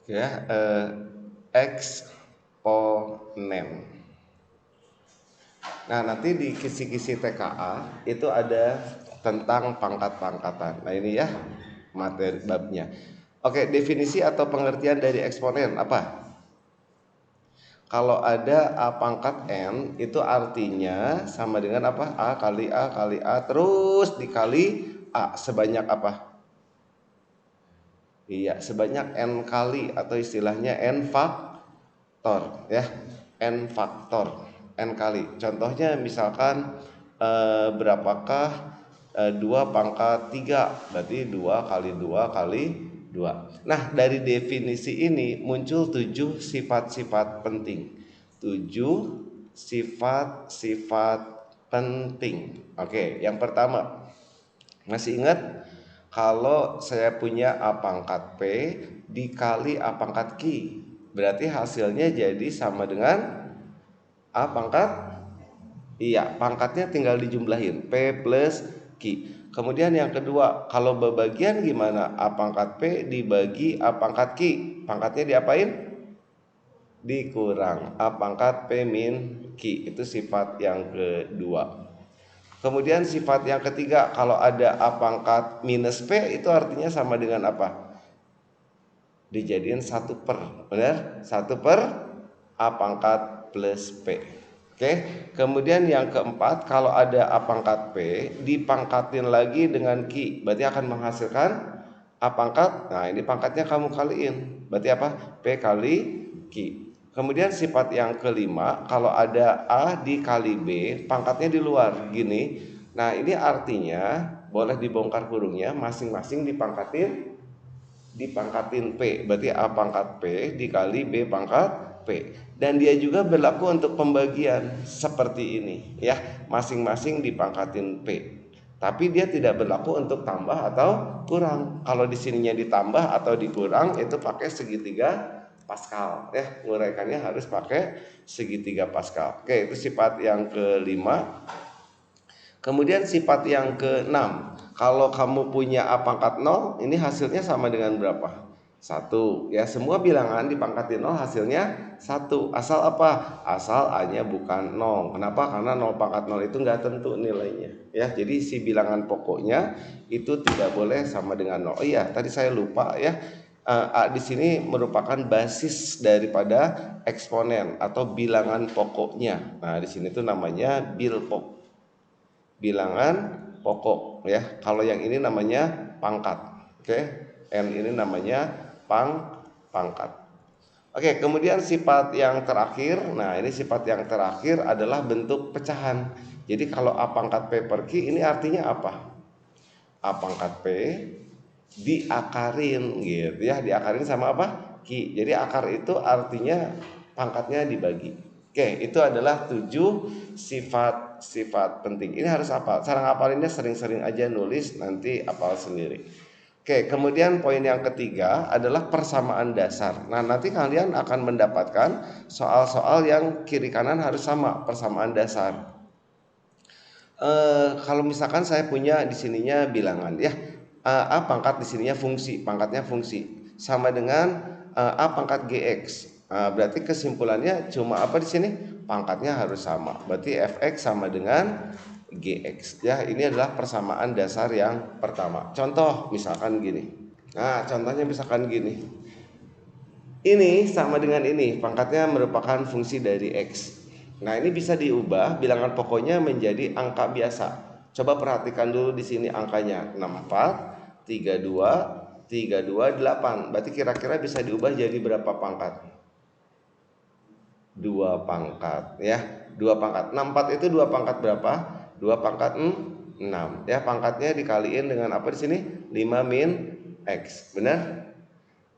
ya, eksponen. Nah, nanti di kisi-kisi TKA itu ada tentang pangkat-pangkatan. Nah, ini ya materi babnya. Oke, definisi atau pengertian dari eksponen apa? Kalau ada A pangkat N itu artinya sama dengan apa? A kali A kali A terus dikali A sebanyak apa? Iya, sebanyak N kali atau istilahnya N faktor ya. N faktor, N kali. Contohnya misalkan berapakah 2 pangkat 3? Berarti 2 kali 2 kali 2. Nah, dari definisi ini muncul 7 sifat-sifat penting. 7 sifat-sifat penting. Oke, yang pertama, masih ingat kalau saya punya A pangkat P dikali A pangkat Q, berarti hasilnya jadi sama dengan A pangkat, iya, pangkatnya tinggal dijumlahin P plus Q. Kemudian yang kedua, kalau bebagian gimana? A pangkat P dibagi A pangkat Q, pangkatnya diapain? Dikurang A pangkat P min Q. Itu sifat yang kedua. Kemudian sifat yang ketiga, kalau ada A pangkat minus P itu artinya sama dengan apa? Dijadiin 1/, benar? 1/, A pangkat plus P. Oke. Kemudian yang keempat, kalau ada A pangkat P dipangkatin lagi dengan Q, berarti akan menghasilkan A pangkat. Nah, ini pangkatnya kamu kaliin, berarti apa? P kali Q. Kemudian sifat yang kelima, kalau ada A dikali B pangkatnya di luar gini. Nah, ini artinya boleh dibongkar kurungnya, masing-masing dipangkatin P, berarti A pangkat P dikali B pangkat P. Dan dia juga berlaku untuk pembagian seperti ini ya, masing-masing dipangkatin P. Tapi dia tidak berlaku untuk tambah atau kurang. Kalau di sininya ditambah atau dikurang itu pakai segitiga Pascal ya, nguraikannya harus pakai segitiga Pascal. Oke, itu sifat yang kelima. Kemudian sifat yang keenam, kalau kamu punya A pangkat 0, ini hasilnya sama dengan berapa? 1 ya, semua bilangan dipangkatin 0 hasilnya 1. Asal apa? Asal A-nya bukan 0. Kenapa? Karena 0 pangkat 0 itu nggak tentu nilainya ya. Jadi si bilangan pokoknya itu tidak boleh sama dengan 0. Oh iya, tadi saya lupa ya. A di sini merupakan basis daripada eksponen atau bilangan pokoknya. Nah, di sini tuh namanya bilpok, bilangan pokok ya. Kalau yang ini namanya pangkat. Oke. N ini namanya pangkat. Oke, kemudian sifat yang terakhir. Nah, ini sifat yang terakhir adalah bentuk pecahan. Jadi kalau A pangkat P per Q ini artinya apa? A pangkat P diakarin gitu ya, diakarin sama apa? Q. Jadi akar itu artinya pangkatnya dibagi. Oke, itu adalah 7 sifat-sifat penting. Ini harus hafal. Cara ngapalinnya sering-sering aja nulis, nanti hafal sendiri. Oke, kemudian poin yang ketiga adalah persamaan dasar. Nah, nanti kalian akan mendapatkan soal-soal yang kiri kanan harus sama, persamaan dasar. Kalau misalkan saya punya di sininya bilangan ya, A pangkat di sininya fungsi, pangkatnya fungsi sama dengan A pangkat GX. Berarti kesimpulannya cuma apa di sini? Pangkatnya harus sama. Berarti fx sama dengan GX. Ya, ini adalah persamaan dasar yang pertama. Contoh misalkan gini. Nah, contohnya misalkan gini. Ini sama dengan ini, pangkatnya merupakan fungsi dari X. Nah, ini bisa diubah bilangan pokoknya menjadi angka biasa. Coba perhatikan dulu di sini angkanya 64, 32, 32, 8. Berarti kira-kira bisa diubah jadi berapa pangkat? 2 pangkat ya. 2 pangkat. 64 itu 2 pangkat berapa? 2 pangkat 6. Ya, pangkatnya dikaliin dengan apa di sini? 5 min X. Benar?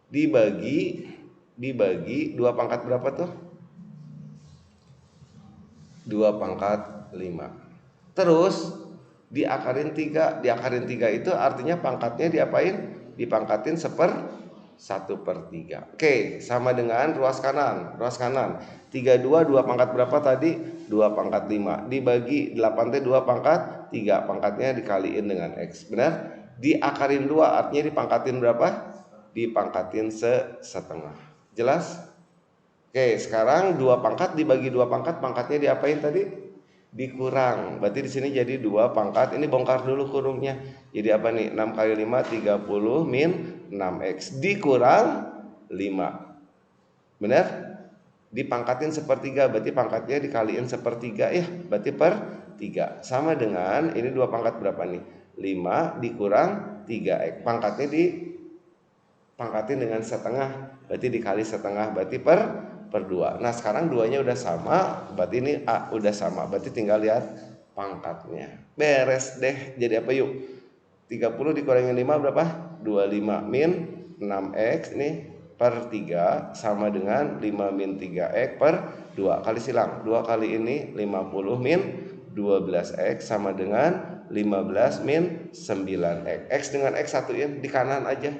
Dibagi 2 pangkat berapa tuh? 2 pangkat 5. Terus diakarin 3. Diakarin 3 itu artinya pangkatnya diapain? Dipangkatin 1/3. Oke, sama dengan ruas kanan. Ruas kanan 32, 2 pangkat berapa tadi? 2 pangkat 5. Dibagi 8 T 2 pangkat 3. Pangkatnya dikaliin dengan X. Benar? Diakarin 2 artinya dipangkatin berapa? dipangkatin setengah. Jelas? Oke, sekarang 2 pangkat dibagi 2 pangkat, pangkatnya diapain tadi? Dikurang. Berarti di sini jadi 2 pangkat. Ini bongkar dulu kurungnya. Jadi apa nih? 6 kali 5 30 min 6x dikurang 5. Benar? Dipangkatin sepertiga, berarti pangkatnya dikaliin sepertiga ya, berarti per 3. Sama dengan ini 2 pangkat berapa nih? 5 dikurang 3x. Pangkatnya dipangkatin dengan setengah, berarti dikali setengah, berarti per 2. Nah, sekarang duanya udah sama, berarti ini A udah sama, berarti tinggal lihat pangkatnya. Beres deh. Jadi apa yuk? 30 dikurangi 5 berapa? 25 min 6x ini per 3 sama dengan 5 min 3x per 2. Kali silang, 2 kali ini 50 min 12x sama dengan 15 min 9x. X dengan x satuin di kanan aja.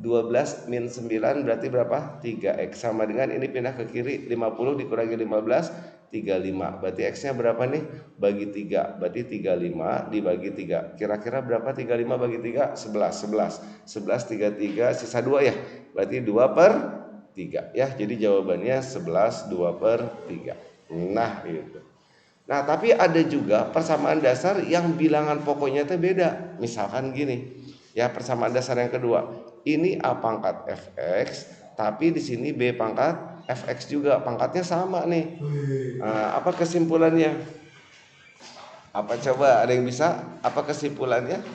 12 min 9 berarti berapa? 3x. Sama dengan ini pindah ke kiri, 50 dikurangi 15 35. Berarti x-nya berapa nih? Bagi 3. Berarti 35 dibagi 3. Kira-kira berapa 35 bagi 3? 11. 11 33 sisa 2 ya. Berarti 2 per 3 ya. Jadi jawabannya 11 2 per 3. Nah, itu. Nah, tapi ada juga persamaan dasar yang bilangan pokoknya itu beda. Misalkan gini. Ya, persamaan dasar yang kedua. Ini A pangkat fx, tapi di sini B pangkat fx juga, pangkatnya sama nih. Nah, apa kesimpulannya? Apa coba ada yang bisa? Apa kesimpulannya?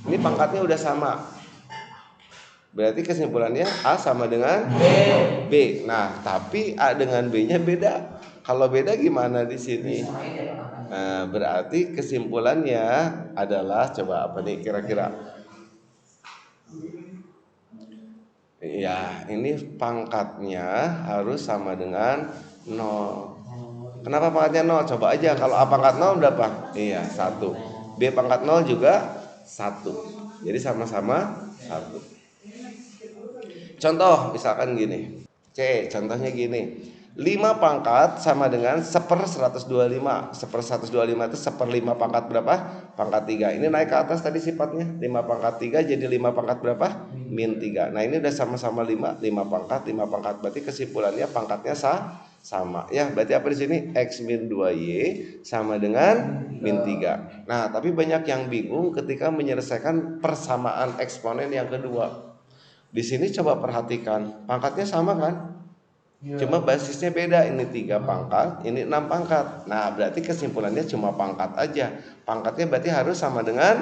Ini pangkatnya udah sama. Berarti kesimpulannya A sama dengan B. Nah, tapi A dengan B-nya beda. Kalau beda gimana di sini? Nah, berarti kesimpulannya adalah coba apa nih kira-kira? Ya, ini pangkatnya harus sama dengan 0. Kenapa pangkatnya 0? Coba aja kalau A pangkat 0 berapa? Iya, 1. B pangkat 0 juga 1. Jadi sama-sama 1. Contoh misalkan gini. C, contohnya gini. 5 pangkat sama dengan 1/125. 1/125 itu 1/5 pangkat berapa? Pangkat 3. Ini naik ke atas tadi sifatnya. 5 pangkat 3 jadi 5 pangkat berapa? Min 3. Nah, ini udah sama-sama 5 pangkat, 5 pangkat. Berarti kesimpulannya pangkatnya sama. Ya, berarti apa di sini? X min 2Y sama dengan min 3. Nah, tapi banyak yang bingung ketika menyelesaikan persamaan eksponen yang kedua. Di sini coba perhatikan, pangkatnya sama kan? Cuma basisnya beda, ini 3 pangkat, ini 6 pangkat. Nah, berarti kesimpulannya cuma pangkat aja. Pangkatnya berarti harus sama dengan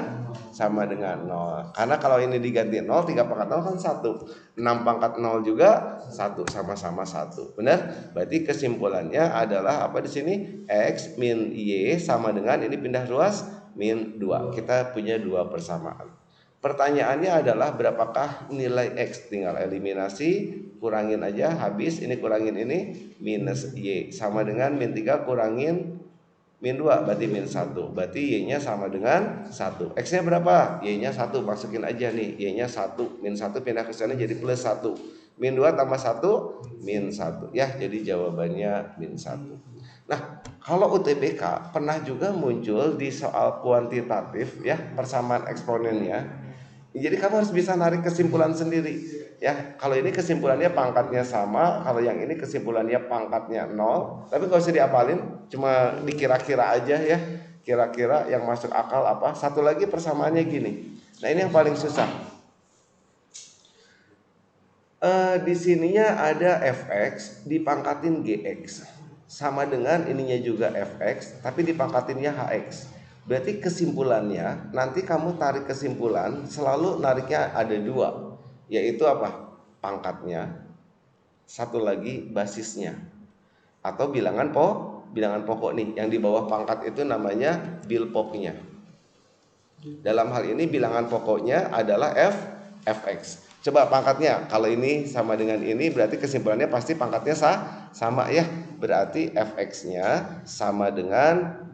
0. Karena kalau ini diganti 0, 3 pangkat 0 kan 1. 6 pangkat 0 juga 1, sama-sama 1. Benar? Berarti kesimpulannya adalah apa di sini? X min Y sama dengan ini pindah ruas min 2. Kita punya 2 persamaan. Pertanyaannya adalah berapakah nilai X? Tinggal eliminasi, kurangin aja, habis. Ini kurangin ini, minus Y sama dengan min 3 kurangin min 2, berarti min 1. Berarti Y nya sama dengan 1. X nya berapa? Y nya 1, masukin aja nih. Y nya 1, min 1 pindah ke sana jadi plus 1. Min 2 tambah 1, min 1. Ya, jadi jawabannya min 1. Nah, kalau UTBK pernah juga muncul di soal kuantitatif ya, persamaan eksponennya. Jadi kamu harus bisa narik kesimpulan sendiri ya. Kalau ini kesimpulannya pangkatnya sama, kalau yang ini kesimpulannya pangkatnya 0. Tapi gak usah diapalin, cuma dikira-kira aja ya. Kira-kira yang masuk akal apa. Satu lagi persamaannya gini. Nah, ini yang paling susah. Di sininya ada fx dipangkatin gx sama dengan ininya juga fx tapi dipangkatinnya hx. Berarti kesimpulannya nanti kamu tarik kesimpulan selalu nariknya ada 2, yaitu apa? Pangkatnya, satu lagi basisnya, atau bilangan pokok nih yang di bawah pangkat itu namanya bilpoknya. Dalam hal ini bilangan pokoknya adalah fx. Coba pangkatnya, kalau ini sama dengan ini berarti kesimpulannya pasti pangkatnya sama ya. Berarti fx-nya sama dengan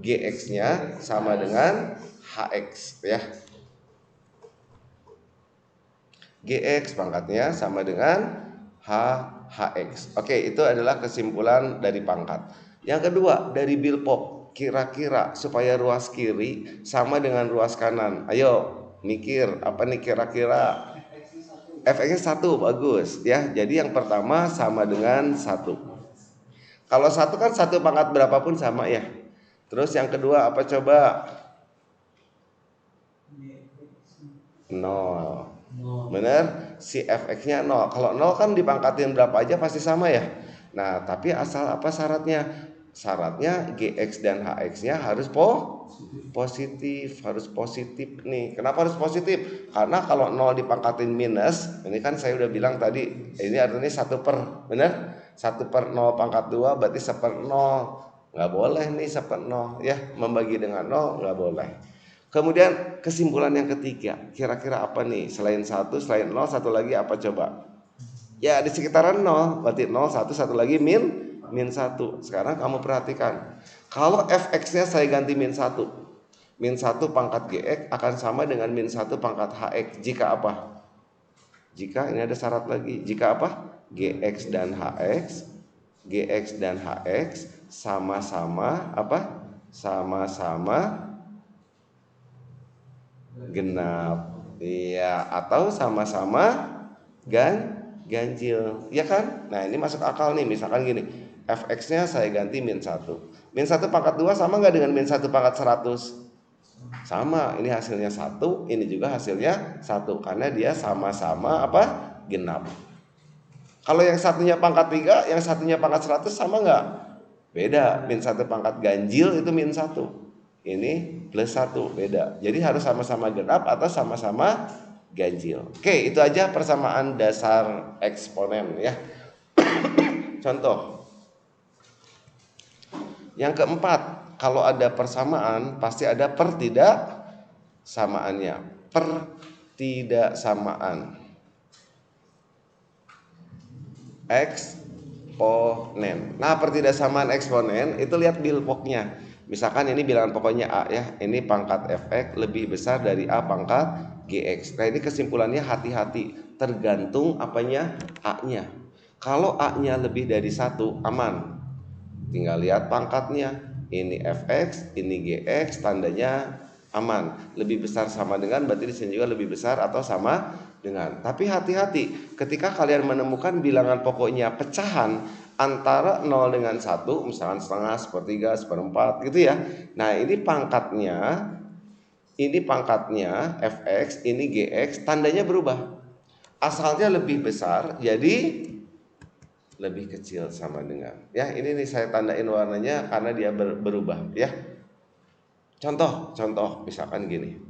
gx-nya sama dengan hx ya. Gx pangkatnya sama dengan hx. Oke, itu adalah kesimpulan dari pangkat. Yang kedua, dari bilpok, kira-kira supaya ruas kiri sama dengan ruas kanan. Ayo, Mikir apa nih kira-kira? Fx-nya 1, bagus ya. Jadi yang pertama sama dengan 1. Kalau 1 kan 1 pangkat berapapun sama ya. Terus yang kedua apa coba? 0. Bener? Si fx-nya 0. Kalau 0 kan dipangkatin berapa aja pasti sama ya. Nah, tapi asal apa syaratnya? Syaratnya gx dan hx-nya harus positif, harus positif nih. Kenapa harus positif? Karena kalau 0 dipangkatin minus, ini kan saya udah bilang tadi, ini artinya 1 per, bener? 1 per 0 pangkat 2 berarti 1/0. Nggak boleh nih 1/0 ya, membagi dengan 0 nggak boleh. Kemudian kesimpulan yang ketiga, kira-kira apa nih? Selain 1, selain 0, satu lagi apa coba? Ya di sekitaran 0, berarti 0, 1, satu lagi min 1. Sekarang kamu perhatikan, kalau fx-nya saya ganti min 1, min 1 pangkat gx akan sama dengan min 1 pangkat hx. Jika apa? Jika ini ada syarat lagi. Jika apa? gx dan hx sama-sama apa? Sama-sama genap. Iya, atau sama-sama ganjil, ya kan? Nah, ini masuk akal nih. Misalkan gini, fx-nya saya ganti min 1. Min 1 pangkat 2 sama nggak dengan min 1 pangkat 100? Sama, ini hasilnya 1, ini juga hasilnya 1 karena dia sama-sama apa? Genap. Kalau yang satunya pangkat 3, yang satunya pangkat 100 sama nggak? Beda, min 1 pangkat ganjil itu min 1. Ini plus 1, beda. Jadi harus sama-sama genap atau sama-sama ganjil. Oke, itu aja persamaan dasar eksponen ya. Contoh. Yang keempat, kalau ada persamaan pasti ada pertidaksamaannya. Pertidaksamaan eksponen. Nah, pertidaksamaan eksponen itu lihat bilpoknya. Misalkan ini bilangan pokoknya A ya, ini pangkat fx lebih besar dari A pangkat gx. Nah, ini kesimpulannya hati-hati, tergantung apanya? A-nya. Kalau A-nya lebih dari 1 aman. Tinggal lihat pangkatnya. Ini fx, ini gx, tandanya aman. Lebih besar sama dengan, berarti di sini juga lebih besar atau sama dengan. Tapi hati-hati, ketika kalian menemukan bilangan pokoknya pecahan antara 0 dengan 1, misalkan setengah, sepertiga, seperempat gitu ya. Nah, ini pangkatnya fx, ini gx, tandanya berubah. Asalnya lebih besar, jadi lebih kecil sama dengan. Ya, ini nih saya tandain warnanya karena dia berubah ya. Contoh misalkan gini.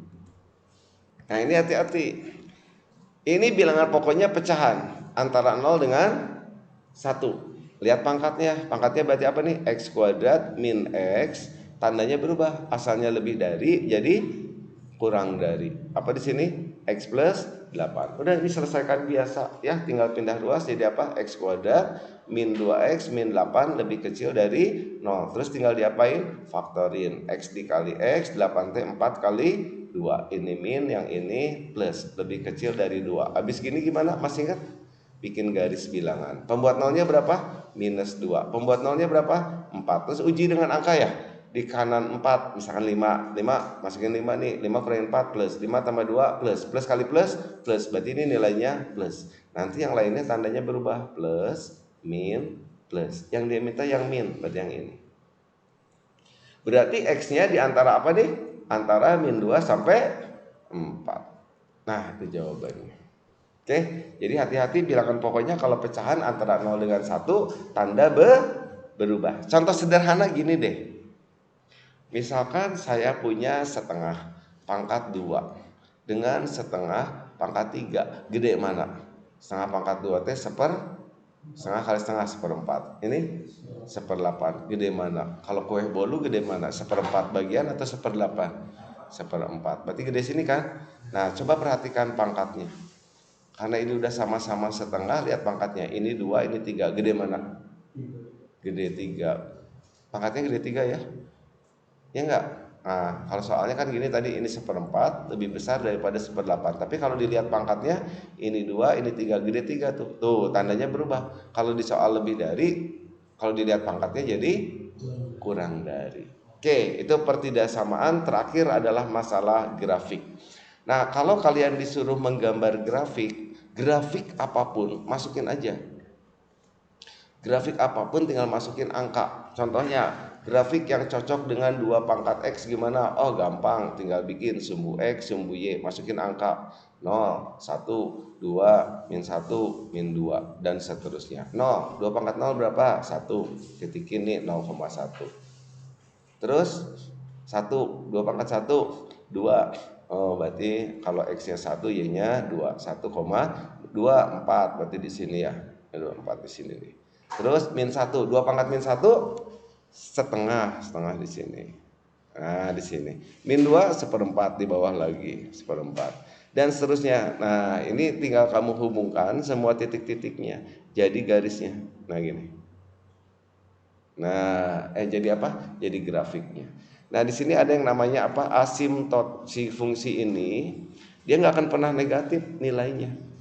Nah, ini hati-hati. Ini bilangan pokoknya pecahan antara 0 dengan 1. Lihat pangkatnya. Pangkatnya berarti apa nih? X kuadrat min X. Tandanya berubah. Asalnya lebih dari jadi kurang dari. Apa di sini? X plus 8. Udah, ini selesaikan biasa ya. Tinggal pindah ruas jadi apa? X kuadrat min 2X min 8 lebih kecil dari 0. Terus tinggal diapain? Faktorin. X dikali X, 8T 4 kali 2. Ini min, yang ini plus. Lebih kecil dari 2. Habis gini gimana? Masih ingat? Bikin garis bilangan. Pembuat nolnya berapa? Minus 2. Pembuat nolnya berapa? 4. Terus uji dengan angka ya. Di kanan 4, misalkan 5 masukin 5 nih, 5 kurangi 4 plus 5 tambah 2 plus kali plus, berarti ini nilainya plus. Nanti yang lainnya tandanya berubah, plus, min, plus. Yang dia minta yang min, berarti yang ini. Berarti X-nya di antara apa nih? Antara min 2 sampai 4. Nah, itu jawabannya. Oke, jadi hati-hati bilangan pokoknya kalau pecahan antara 0 dengan 1 tanda berubah. Contoh sederhana gini deh. Misalkan saya punya setengah pangkat 2 dengan setengah pangkat 3. Gede mana? Setengah pangkat 2 teh setengah kali setengah seperempat. Ini 1/8. Gede mana? Kalau kue bolu gede mana? 1/4 bagian atau 1/8? 1/4. Berarti gede sini kan? Nah, coba perhatikan pangkatnya. Karena ini udah sama-sama setengah, lihat pangkatnya. Ini 2, ini 3. Gede mana? Gede 3. Pangkatnya gede 3 ya? Ya enggak? Nah, kalau soalnya kan gini tadi, ini 1/4 lebih besar daripada 1/8. Tapi kalau dilihat pangkatnya, ini 2, ini 3, gede 3 tuh. Tuh, tandanya berubah. Kalau di soal lebih dari, kalau dilihat pangkatnya jadi kurang dari. Oke, itu pertidaksamaan. Terakhir adalah masalah grafik. Nah, kalau kalian disuruh menggambar grafik apapun masukin aja. Grafik apapun tinggal masukin angka. Contohnya, grafik yang cocok dengan 2 pangkat X gimana? Oh gampang, tinggal bikin sumbu X, sumbu Y, masukin angka 0, 1, 2, min 1, min 2, dan seterusnya. 0, 2 pangkat 0 berapa? 1, ketikin nih 0,1. Terus 1, 2 pangkat 1, 2. Oh berarti kalau X nya 1, Y nya 2, 1,24, berarti di sini ya, 24 di sini nih. Terus min 1, 2 pangkat min 1 setengah di sini. Nah, di sini. Min 2 seperempat di bawah lagi, seperempat. Dan seterusnya. Nah, ini tinggal kamu hubungkan semua titik-titiknya. Jadi garisnya. Nah, gini. Nah, jadi apa? Jadi grafiknya. Nah, di sini ada yang namanya apa? Asimtot. Si fungsi ini dia nggak akan pernah negatif nilainya.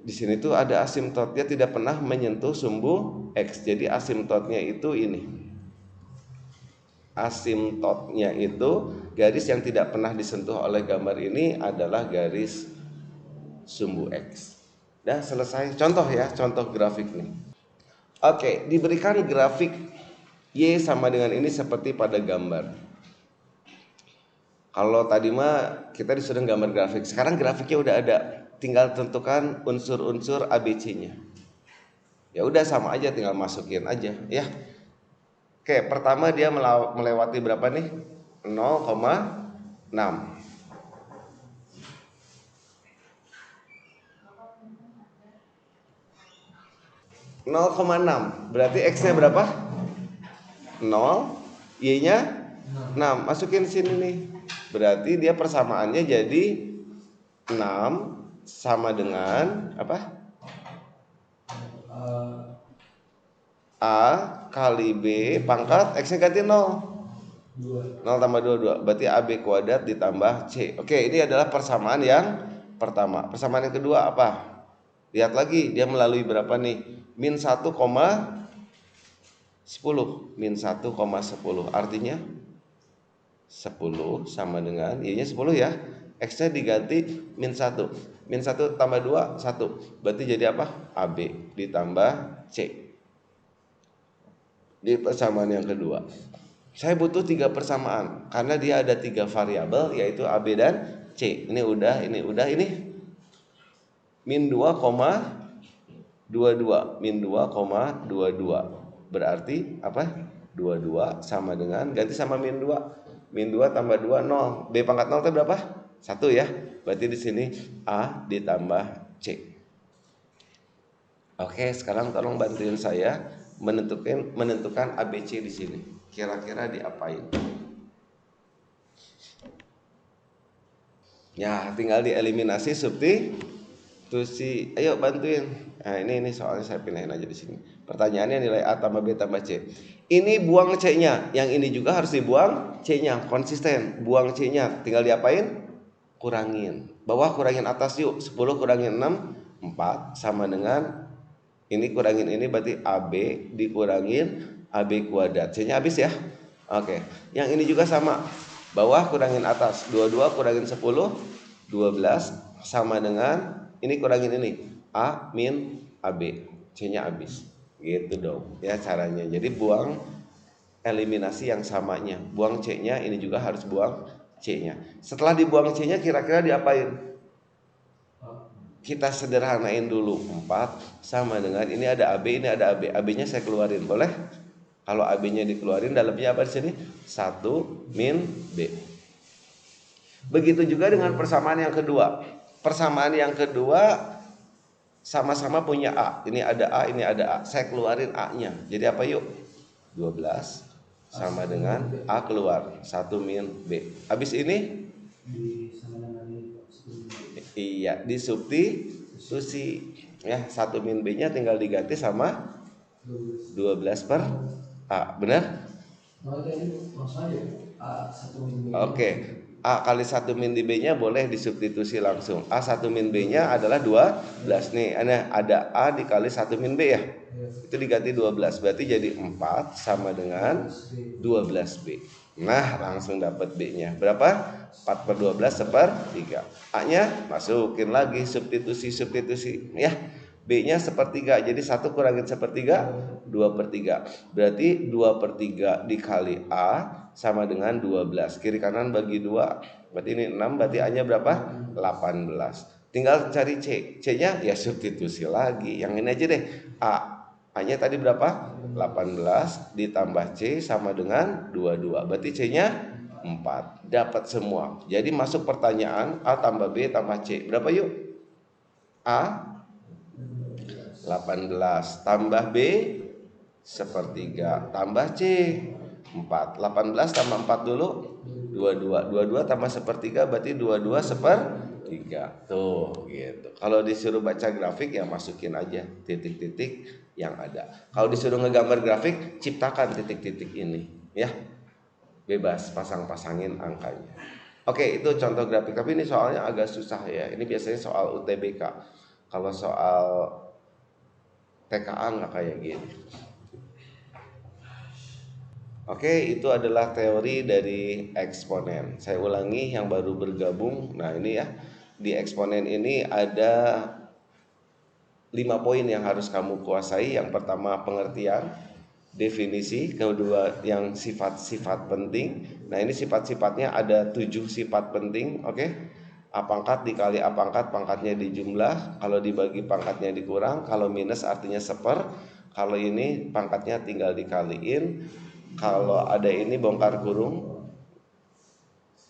Di sini tuh ada asimtot, dia tidak pernah menyentuh sumbu X. Jadi asimtotnya itu ini. Asimtotnya itu garis yang tidak pernah disentuh oleh gambar ini adalah garis sumbu X. Dah selesai. Contoh ya, contoh grafik nih. Oke, diberikan grafik Y sama dengan ini seperti pada gambar. Kalau tadi mah kita disuruh gambar grafik, sekarang grafiknya udah ada. Tinggal tentukan unsur-unsur ABC-nya. Ya udah sama aja, tinggal masukin aja ya. Oke, pertama dia melewati berapa nih? 0,6. 0,6. Berarti X-nya berapa? 0, Y-nya 6. Masukin sini nih. Berarti dia persamaannya jadi 6 sama dengan apa? A kali B pangkat X-nya ganti 0. 0 tambah 2, 2. Berarti AB kuadrat ditambah C. Oke, ini adalah persamaan yang pertama. Persamaan yang kedua apa? Lihat lagi, dia melalui berapa nih? Min 1,10. Min 1,10. Artinya 10 sama dengan Y-nya 10 ya. X-nya diganti min 1. Min 1 tambah 2, 1. Berarti jadi apa? AB ditambah C. Di persamaan yang kedua. Saya butuh 3 persamaan karena dia ada 3 variabel yaitu AB dan C. Ini udah, ini min 2,22, min 2,22. Berarti apa? 22 sama dengan ganti sama min 2. Min 2 tambah 2 0. B pangkat 0 itu berapa? 1 ya. Berarti di sini A ditambah C. Oke, sekarang tolong bantuin saya menentukan ABC di sini. Kira-kira diapain? Ya, tinggal dieliminasi substitusi. Ayo bantuin. Nah, ini soalnya saya pindahin aja di sini. Pertanyaannya nilai A tambah B tambah C. Ini buang C-nya, yang ini juga harus dibuang C-nya, konsisten. Buang C-nya, tinggal diapain? Kurangin. Bawah kurangin atas yuk. 10 kurangin 6, 4 sama dengan ini kurangin ini berarti AB dikurangin AB kuadrat. C-nya habis ya. Oke. Yang ini juga sama. Bawah kurangin atas. 22 kurangin 10, 12 sama dengan ini kurangin ini. A min AB. C-nya habis. Gitu dong. Ya caranya. Jadi buang eliminasi yang samanya. Buang C-nya, ini juga harus buang C-nya. Setelah dibuang C-nya kira-kira diapain? Kita sederhanain dulu. 4 sama dengan ini ada AB, ini ada AB. AB-nya saya keluarin, boleh? Kalau AB-nya dikeluarin, dalamnya apa di sini? 1 min B. Begitu juga dengan persamaan yang kedua. Persamaan yang kedua sama-sama punya A. Ini ada A, ini ada A. Saya keluarin A-nya. Jadi apa yuk? 12 sama dengan A keluar. 1 min B. Habis ini? Iya, disubstitusi. Ya, 1 min B-nya tinggal diganti sama 12 per A. Benar? Oke. A kali 1 min di B-nya boleh disubstitusi langsung. A 1 min B-nya adalah 12. Nih, ada A dikali 1 min B ya. Itu diganti 12. Berarti jadi 4 sama dengan 12B. Nah, langsung dapat B-nya. Berapa? 4 per 12 sepertiga. A-nya masukin lagi, substitusi ya. B-nya sepertiga. Jadi 1 kurangin sepertiga, 2 per 3. Berarti 2 per 3 dikali A sama dengan 12. Kiri kanan bagi 2. Berarti ini 6, berarti A-nya berapa? 18. Tinggal cari C. C-nya ya substitusi lagi. Yang ini aja deh. A-nya tadi berapa? 18 ditambah C sama dengan 22. Berarti C-nya 4. Dapat semua. Jadi masuk pertanyaan A tambah B tambah C. Berapa yuk? A 18 tambah B sepertiga tambah C 4. 18 tambah 4 dulu 22. 22 tambah sepertiga berarti 22 sepertiga. Tuh gitu. Kalau disuruh baca grafik ya masukin aja titik-titik yang ada. Kalau disuruh ngegambar grafik ciptakan titik-titik ini ya. Bebas pasang-pasangin angkanya. Oke, itu contoh grafik. Tapi ini soalnya agak susah ya. Ini biasanya soal UTBK. Kalau soal TKA nggak kayak gini. Oke, itu adalah teori dari eksponen. Saya ulangi yang baru bergabung. Nah, ini ya. Di eksponen ini ada 5 poin yang harus kamu kuasai. Yang pertama pengertian, definisi, kedua yang sifat-sifat penting. Nah, ini sifat-sifatnya ada 7 sifat penting, oke? A pangkat dikali A pangkat, pangkatnya dijumlah. Kalau dibagi pangkatnya dikurang. Kalau minus artinya seper. Kalau ini pangkatnya tinggal dikaliin. Kalau ada ini bongkar kurung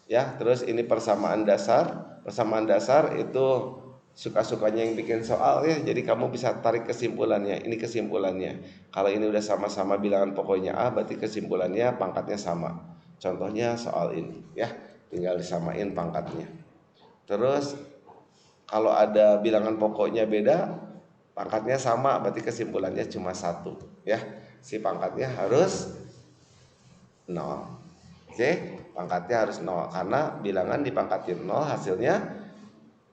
ya. Terus ini persamaan dasar. Persamaan dasar itu suka-sukanya yang bikin soal ya. Jadi kamu bisa tarik kesimpulannya. Ini kesimpulannya. Kalau ini udah sama-sama bilangan pokoknya A, berarti kesimpulannya pangkatnya sama. Contohnya soal ini ya. Tinggal disamain pangkatnya. Terus kalau ada bilangan pokoknya beda, pangkatnya sama, berarti kesimpulannya cuma 1 ya. Si pangkatnya harus 0. Oke, pangkatnya harus 0 karena bilangan dipangkatin 0 hasilnya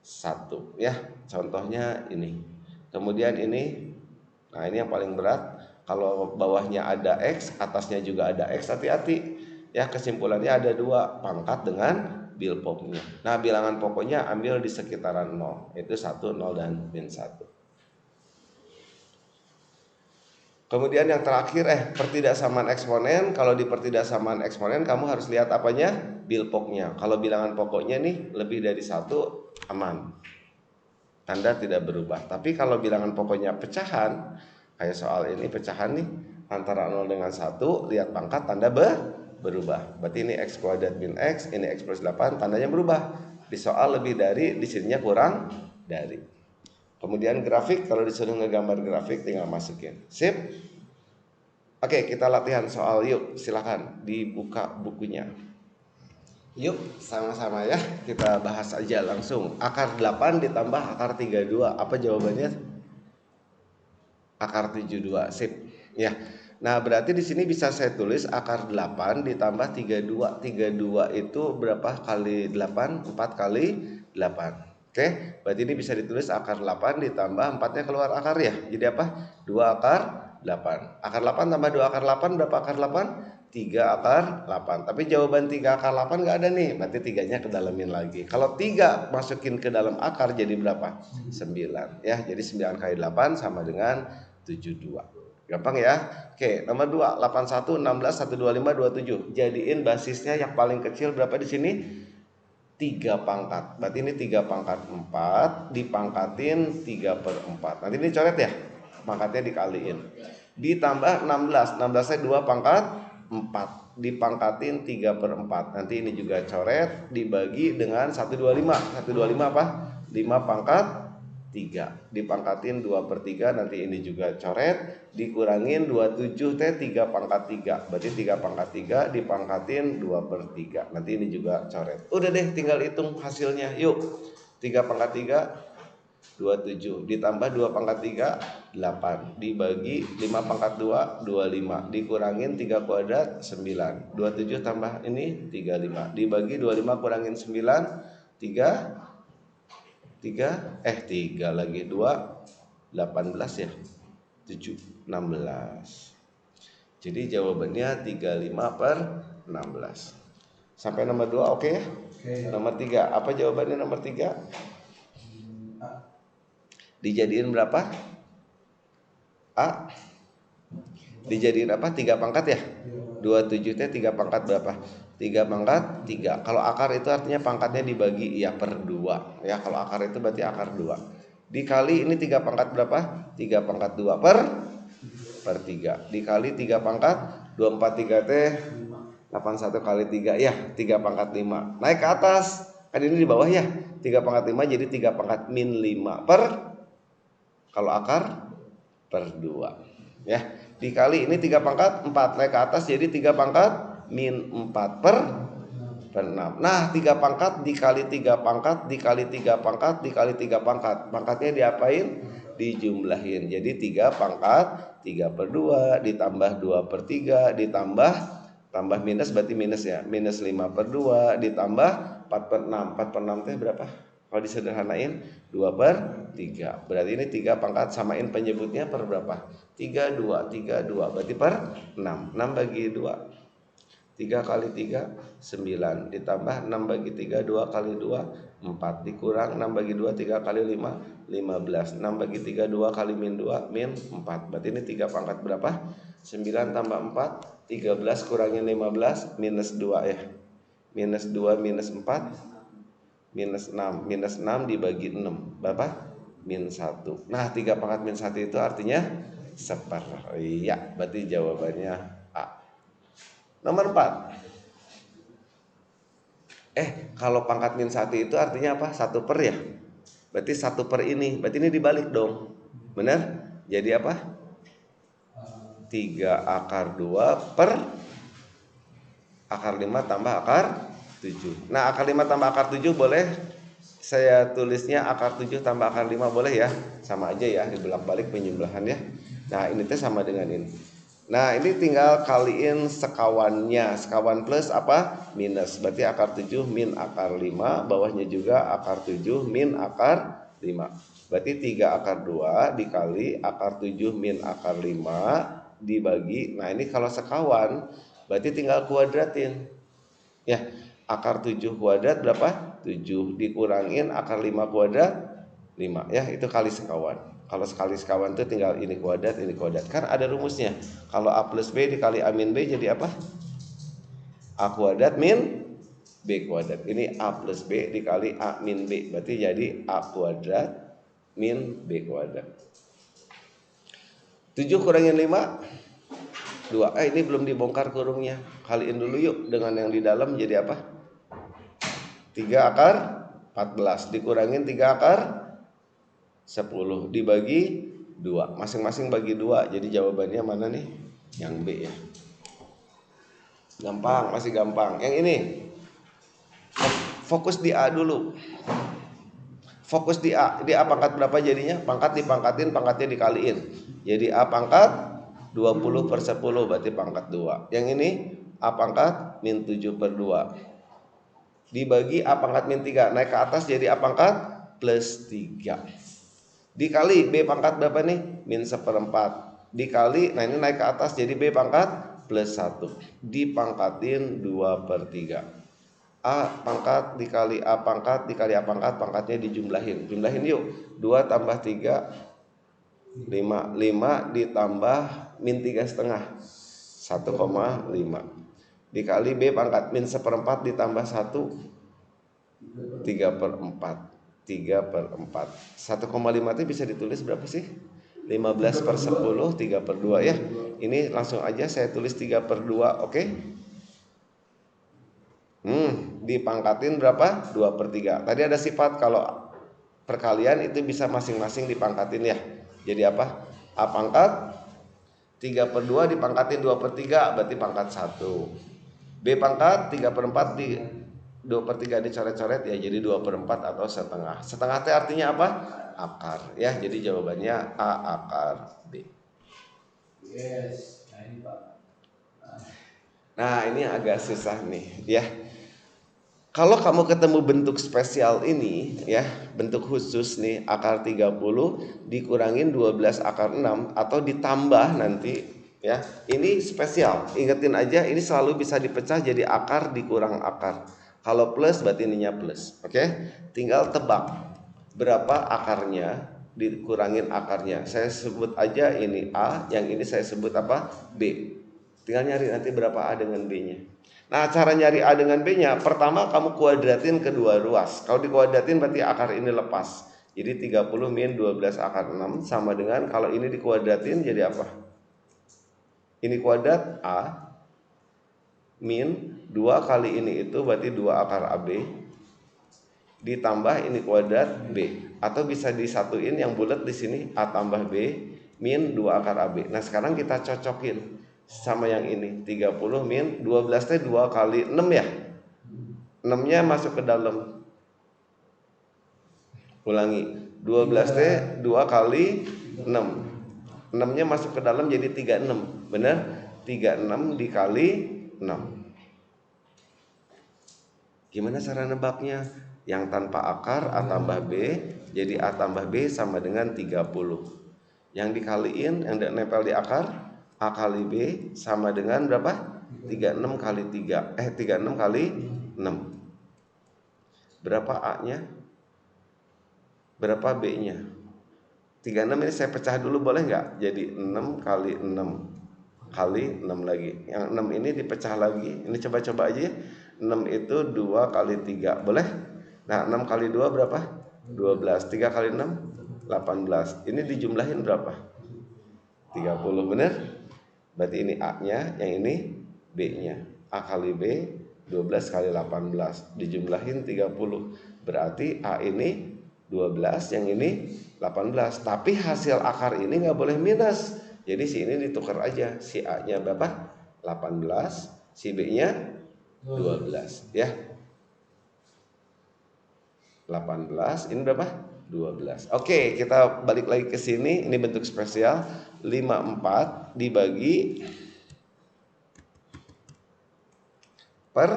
1 ya. Contohnya ini. Kemudian ini, nah ini yang paling berat. Kalau bawahnya ada X, atasnya juga ada X, hati-hati ya. Kesimpulannya ada 2, pangkat dengan bil pokoknya. Nah, bilangan pokoknya ambil di sekitaran 0, itu 1, 0 dan min 1. Kemudian yang terakhir pertidaksamaan eksponen. Kalau di pertidaksamaan eksponen kamu harus lihat apanya? Bil pokoknya. Kalau bilangan pokoknya nih lebih dari 1 aman. Tanda tidak berubah. Tapi kalau bilangan pokoknya pecahan, kayak soal ini pecahan nih antara 0 dengan 1, lihat pangkat tanda berubah. Berarti ini X kuadrat min X, ini X plus 8, tandanya berubah. Di soal lebih dari, di sininya kurang dari. Kemudian grafik, kalau disuruh ngegambar grafik tinggal masukin. Sip. Oke, kita latihan soal yuk. Silahkan dibuka bukunya. Yuk sama-sama ya. Kita bahas aja langsung. Akar 8 ditambah akar 32. Apa jawabannya? Akar 72. Sip. Ya. Nah, berarti di sini bisa saya tulis akar 8 ditambah 32. 32 itu berapa kali 8? 4 kali 8. Oke, berarti ini bisa ditulis akar 8 ditambah 4-nya keluar akar ya. Jadi apa? 2 akar 8. Akar 8 tambah 2 akar 8 berapa akar 8? 3 akar 8. Tapi jawaban 3 akar 8 nggak ada nih. Berarti 3-nya kedalamin lagi. Kalau 3 masukin ke dalam akar jadi berapa? 9 ya. Jadi 9 kali 8 sama dengan 72. Gampang ya. Oke, nomor 2, 81, 16, 125, 27. Jadiin basisnya yang paling kecil berapa di sini? 3 pangkat. Berarti ini 3 pangkat 4 dipangkatin 3 per 4. Nanti ini coret ya. Pangkatnya dikaliin. Ditambah 16. 16-nya 2 pangkat 4 dipangkatin 3 per 4. Nanti ini juga coret dibagi dengan 125. 125 apa? 5 pangkat 3 dipangkatin 2 per 3. Nanti ini juga coret dikurangin 27 teh 3 pangkat 3. Berarti 3 pangkat 3 dipangkatin 2 per 3. Nanti ini juga coret. Udah deh, tinggal hitung hasilnya. Yuk, 3 pangkat 3 27 ditambah 2 pangkat 3 8 dibagi 5 pangkat 2 25 dikurangin 3 kuadrat 9. 27 tambah ini 35 dibagi 25 kurangin 9 3 3 lagi 2 18 ya. 7 16. Jadi jawabannya 35 per 16. Sampai nomor 2 oke ya? Nomor 3, apa jawabannya nomor 3? Dijadiin berapa? A. Dijadiin apa? 3 pangkat ya? 27 teh 3 pangkat berapa? 3 pangkat 3. Kalau akar itu artinya pangkatnya dibagi ya per 2. Ya, kalau akar itu berarti akar 2. Dikali ini 3 pangkat berapa? 3 pangkat 2 per 3. Dikali 3 pangkat 243 teh 81 kali 3 ya, 3 pangkat 5. Naik ke atas. Kan ini di bawah ya. 3 pangkat 5 jadi 3 pangkat min 5 per, kalau akar per 2 ya. Dikali ini 3 pangkat 4, naik ke atas jadi 3 pangkat min 4 per 6. Nah, 3 pangkat dikali 3 pangkat dikali 3 pangkat dikali 3 pangkat. Pangkatnya diapain? Dijumlahin. Jadi 3 pangkat 3 per 2 ditambah 2 per 3 ditambah minus berarti minus ya. Minus 5 per 2 ditambah 4 per 6. 4 per 6 teh berapa? Kalau disederhanain 2 per 3. Berarti ini 3 pangkat, samain penyebutnya per berapa? 32, 32 berarti per 6. 6 bagi 2 3 kali 3 9 ditambah 6 bagi 3 2 kali 2 4 dikurang 6 bagi 2 3 kali 5 15. 6 bagi 3 2 kali min 2 min 4. Berarti ini 3 pangkat berapa? 9 tambah 4 13 kurangin 15 minus 2 ya. Minus 2 minus 4 minus 6. Minus 6 dibagi 6 berapa? Min 1. Nah, 3 pangkat min 1 itu artinya seper. Iya, berarti jawabannya A. Nomor 4. Kalau pangkat min 1 itu artinya apa? 1 per ya. Berarti 1 per ini. Berarti ini dibalik dong. Benar? Jadi apa? 3 akar 2 per akar 5 tambah akar 7. Nah, akar 5 tambah akar 7 boleh saya tulisnya akar 7 tambah akar 5 boleh ya. Sama aja ya, dibolak-balik penjumlahan ya. Nah, ini teh sama dengan ini. Nah, ini tinggal kaliin sekawannya. Sekawan plus apa? Minus. Berarti akar 7 min akar 5. Bawahnya juga akar 7 min akar 5. Berarti 3 akar 2 dikali akar 7 min akar 5 dibagi. Nah, ini kalau sekawan berarti tinggal kuadratin. Ya, akar 7 kuadrat berapa? 7 dikurangin akar 5 kuadrat 5 ya, itu kali sekawan. Kalau sekali sekawan itu tinggal ini kuadrat ini kuadrat. Kan ada rumusnya. Kalau A plus B dikali A min B jadi apa? A kuadrat min B kuadrat. Ini A plus B dikali A min B. Berarti jadi A kuadrat min B kuadrat. 7 kurangin 5 2. Ini belum dibongkar kurungnya. Kaliin dulu yuk dengan yang di dalam jadi apa? 3 akar 14 dikurangin 3 akar 10 dibagi 2. Masing-masing bagi 2. Jadi jawabannya mana nih? Yang B ya. Gampang, masih gampang. Yang ini fokus di A dulu. Fokus di A. Di A pangkat berapa jadinya? Pangkat dipangkatin, pangkatnya dikaliin. Jadi A pangkat 20 per 10 berarti pangkat 2. Yang ini A pangkat min 7 per 2 dibagi A pangkat min 3. Naik ke atas jadi A pangkat plus 3 dikali B pangkat berapa nih? Min 1/4 dikali, nah ini naik ke atas jadi B pangkat plus 1 dipangkatin 2 per 3. A pangkat dikali A pangkat dikali A pangkat, pangkatnya dijumlahin. Jumlahin yuk. 2 tambah 3 5 ditambah min 3,5 1,5 dikali B pangkat min 1/4 ditambah 1 3/4 1,5 itu bisa ditulis berapa sih? 15 per 10 3 per 2 ya. Ini langsung aja saya tulis 3 per 2 oke? Dipangkatin berapa? 2 per 3. Tadi ada sifat kalau perkalian itu bisa masing-masing dipangkatin ya. Jadi apa? A pangkat 3 per 2 dipangkatin 2 per 3 berarti pangkat 1. B pangkat 3 per 4 di 2 per 3 dicoret-coret ya jadi 2 per 4 atau setengah. Setengah T artinya apa? Akar ya. Jadi jawabannya A akar B. Yes. Nah, ini agak susah nih ya. Kalau kamu ketemu bentuk spesial ini ya, bentuk khusus nih akar 30 dikurangin 12 akar 6 atau ditambah nanti Ya, ini spesial. Ingetin aja, ini selalu bisa dipecah jadi akar dikurang akar. Kalau plus berarti ininya plus. Oke? Tinggal tebak berapa akarnya dikurangin akarnya. Saya sebut aja ini A, yang ini saya sebut apa? B. Tinggal nyari nanti berapa A dengan B-nya. Nah, cara nyari A dengan B-nya, pertama kamu kuadratin kedua ruas. Kalau dikuadratin berarti akar ini lepas. Jadi 30 min 12 akar 6 sama dengan kalau ini dikuadratin jadi apa? Ini kuadrat A min 2 kali ini itu berarti 2 akar AB ditambah ini kuadrat B, atau bisa disatuin yang bulat di sini A tambah B min 2 akar AB. Nah, sekarang kita cocokin sama yang ini 30 min 12 teh 2 kali 6 ya. 6-nya masuk ke dalam. Ulangi, 12 teh 2 kali 6. 6-nya masuk ke dalam jadi 36. Benar? 36 dikali 6. Gimana cara nebaknya? Yang tanpa akar A tambah B, jadi A tambah B sama dengan 30. Yang dikaliin, yang nempel di akar A kali B sama dengan berapa? 36 kali 3. 36 kali 6. Berapa A-nya? Berapa B-nya? 36 ini saya pecah dulu boleh nggak? Jadi 6 kali 6 kali 6 lagi. Yang 6 ini dipecah lagi. Ini coba-coba aja ya. 6 itu 2 kali 3. Boleh? Nah, 6 kali 2 berapa? 12. 3 kali 6? 18. Ini dijumlahin berapa? 30. Bener? Berarti ini A-nya, yang ini B-nya. A kali B 12 kali 18 dijumlahin 30. Berarti A ini 12, yang ini 18. Tapi hasil akar ini nggak boleh minus. Jadi si ini ditukar aja. Si A-nya berapa? 18, si B-nya 12 ya. 18, ini berapa? 12. Oke, kita balik lagi ke sini. Ini bentuk spesial. 54 dibagi per,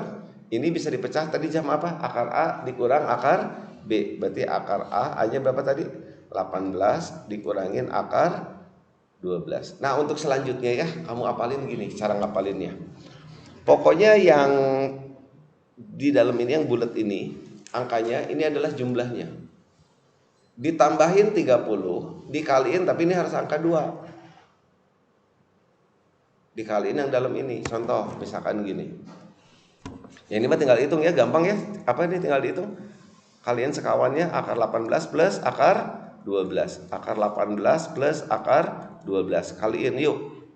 ini bisa dipecah tadi jam apa? Akar A dikurang akar B. Berarti akar A-nya berapa tadi? 18 dikurangin akar 12. Nah, untuk selanjutnya ya, kamu apalin gini cara ngapalinnya. Pokoknya yang di dalam ini yang bulat ini, angkanya ini adalah jumlahnya. Ditambahin 30, dikaliin tapi ini harus angka 2. Dikaliin yang dalam ini. Contoh misalkan gini. Ya ini mah tinggal hitung ya, gampang ya. Apa ini tinggal dihitung? Kalian sekawannya akar 18 plus akar 12. Akar 18 plus akar 12. Kaliin yuk.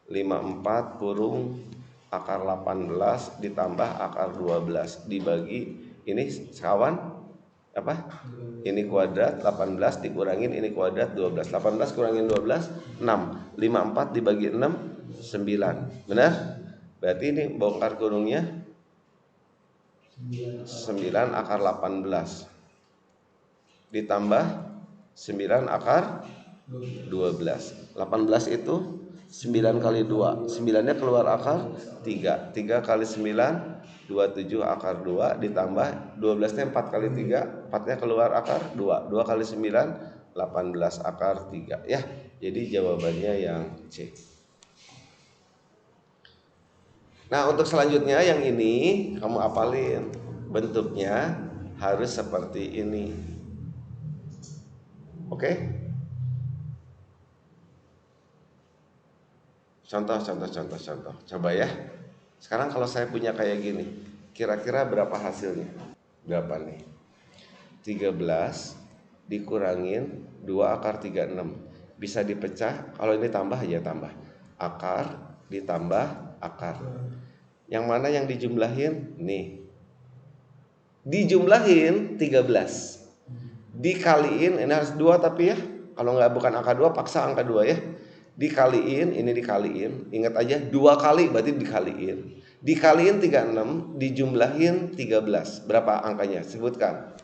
54 kurung akar 18 ditambah akar 12 dibagi ini sekawan apa? Ini kuadrat 18 dikurangin ini kuadrat 12. 18 kurangin 12 6. 54 dibagi 6 9. Benar? Berarti ini bongkar kurungnya 9 akar 18 ditambah 9 akar 12. 18 itu 9 kali 2. 9-nya keluar akar 3. 3 kali 9 27 akar 2 ditambah 12-nya 4 kali 3. 4-nya keluar akar 2. 2 kali 9 18 akar 3 ya. Jadi jawabannya yang C. Nah, untuk selanjutnya yang ini kamu apalin. Bentuknya harus seperti ini. Oke? Contoh. Coba ya. Sekarang kalau saya punya kayak gini, kira-kira berapa hasilnya? Berapa nih? 13 dikurangin 2 akar 36. Bisa dipecah, kalau ini tambah ya tambah. Akar ditambah akar. Yang mana yang dijumlahin? Nih. Dijumlahin 13. Dikaliin, ini harus 2 tapi ya. Kalau nggak bukan angka 2, paksa angka 2 ya. Dikaliin, ini dikaliin. Ingat aja 2 kali berarti dikaliin. Dikaliin 36, dijumlahin 13. Berapa angkanya? Sebutkan.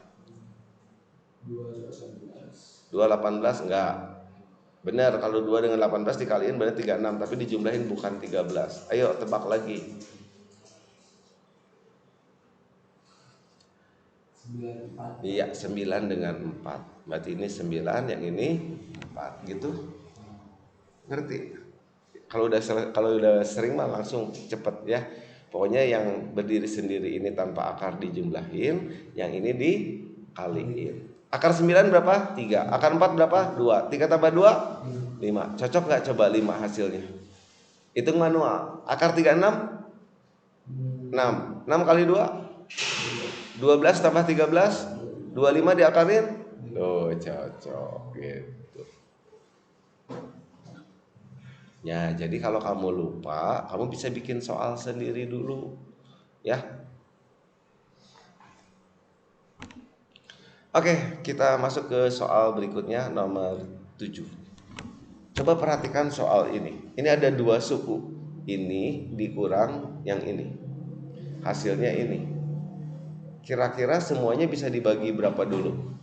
218 enggak. Benar, kalau 2 dengan 18 dikaliin berarti 36, tapi dijumlahin bukan 13. Ayo tebak lagi. 9. Iya, 9 dengan 4. Berarti ini 9, yang ini 4 gitu. Ngerti? Kalau udah sering mah langsung cepet ya. Pokoknya yang berdiri sendiri ini tanpa akar dijumlahin, yang ini dikaliin. Akar 9 berapa? 3. Akar 4 berapa? 2. 3 tambah 2? 5. Cocok nggak coba 5 hasilnya? Hitung manual. Akar 36? 6. 6 kali 2? 12 tambah 13? 25 diakarin? Oh, cocok gitu. Ya, jadi kalau kamu lupa, kamu bisa bikin soal sendiri dulu, ya. Oke, kita masuk ke soal berikutnya nomor 7. Coba perhatikan soal ini. Ini ada dua suku. Ini dikurang yang ini. Hasilnya ini. Kira-kira semuanya bisa dibagi berapa dulu?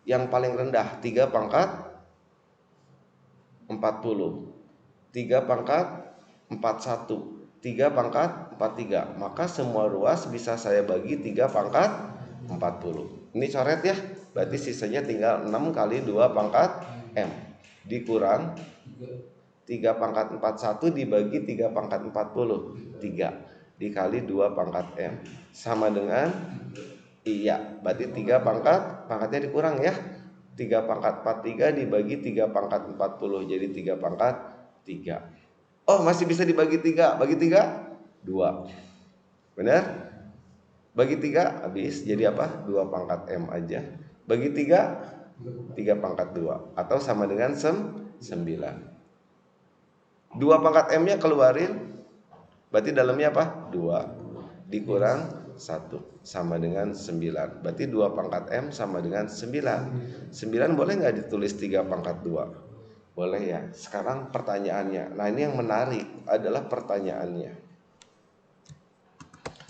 Yang paling rendah 3 pangkat 40. 3 pangkat 41, 3 pangkat 43. Maka semua ruas bisa saya bagi 3 pangkat 40. Ini coret ya. Berarti sisanya tinggal 6 kali 2 pangkat M dikurang 3 pangkat 41 dibagi 3 pangkat 40. 3 dikali 2 pangkat M sama dengan, iya, berarti 3 pangkatnya dikurang ya. 3 pangkat 43 dibagi 3 pangkat 40, jadi 3 pangkat 3. Oh, masih bisa dibagi 3. Bagi 3? 2. Benar? Bagi 3 habis, jadi apa? 2 pangkat M aja. Bagi 3? 3 pangkat 2. Atau sama dengan 9. 2 pangkat M-nya keluarin. Berarti dalamnya apa? 2. Dikurang 1 sama dengan 9. Berarti 2 pangkat M sama dengan 9. 9 boleh nggak ditulis 3 pangkat 2? Boleh ya. Sekarang pertanyaannya. Nah, ini yang menarik adalah pertanyaannya.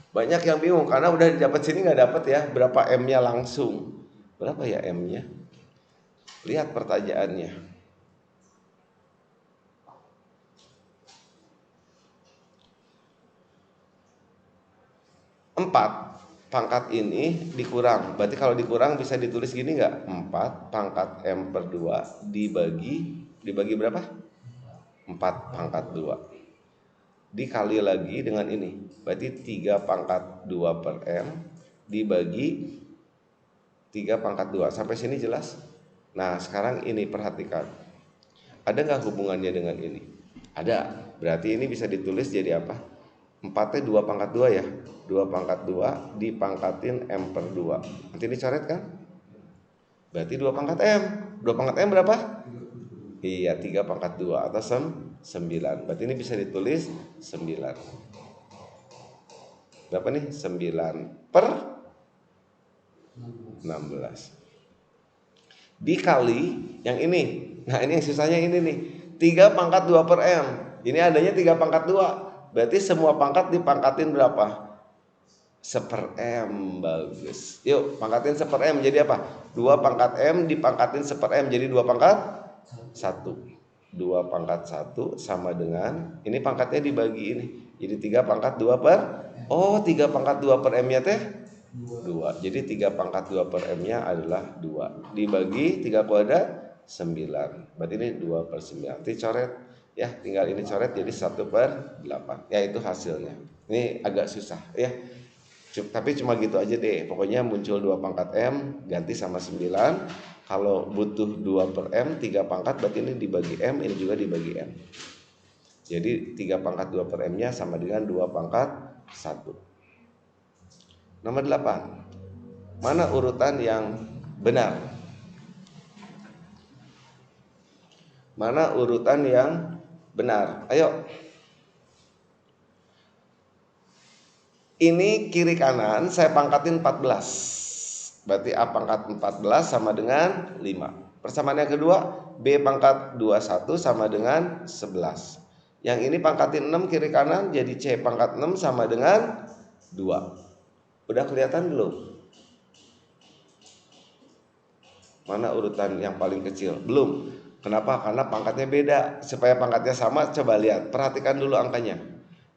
Banyak yang bingung karena udah dapat sini nggak dapat ya. Berapa M-nya langsung? Berapa ya M-nya? Lihat pertanyaannya. 4 pangkat ini dikurang. Berarti kalau dikurang bisa ditulis gini nggak? 4 pangkat M per 2 dibagi berapa? 4 pangkat 2 dikali lagi dengan ini. Berarti 3 pangkat 2 per M dibagi 3 pangkat 2. Sampai sini jelas? Nah, sekarang ini perhatikan. Ada nggak hubungannya dengan ini? Ada. Berarti ini bisa ditulis jadi apa? 4-nya 2 pangkat 2 ya. 2 pangkat 2 dipangkatin M per 2. Nanti dicoret kan? Berarti 2 pangkat M. 2 pangkat M berapa? Iya, 3 pangkat 2 atau 9. Berarti ini bisa ditulis 9. Berapa nih? 9 per 16. Dikali yang ini. Nah, ini yang sisanya ini nih. 3 pangkat 2 per M. Ini adanya 3 pangkat 2. Berarti semua pangkat dipangkatin berapa? 1/M. Bagus. Yuk, pangkatin 1/M jadi apa? 2 pangkat M dipangkatin 1/M jadi 2 pangkat 1. 2 pangkat 1 sama dengan, ini pangkatnya dibagi ini. Jadi 3 pangkat 2 per, oh 3 pangkat 2 per M nya teh 2. Jadi 3 pangkat 2 per M nya adalah 2. Dibagi 3 kuadrat 9. Berarti ini 2 per 9. Nanti coret ya, tinggal ini coret jadi 1 per 8. Ya, itu hasilnya. Ini agak susah ya. Tapi cuma gitu aja deh. Pokoknya muncul 2 pangkat M ganti sama 9. Kalau butuh 2 per M 3 pangkat, berarti ini dibagi M, ini juga dibagi M. Jadi 3 pangkat 2 per M nya sama dengan 2 pangkat 1. Nomor 8. Mana urutan yang benar? Mana urutan yang benar? Ayo. Ini kiri kanan saya pangkatin 14. Berarti A pangkat 14 sama dengan 5. Persamaan yang kedua, B pangkat 21 sama dengan 11. Yang ini pangkatin 6 kiri kanan, jadi C pangkat 6 sama dengan 2. Udah kelihatan belum? Mana urutan yang paling kecil? Belum. Kenapa? Karena pangkatnya beda. Supaya pangkatnya sama, coba lihat. Perhatikan dulu angkanya.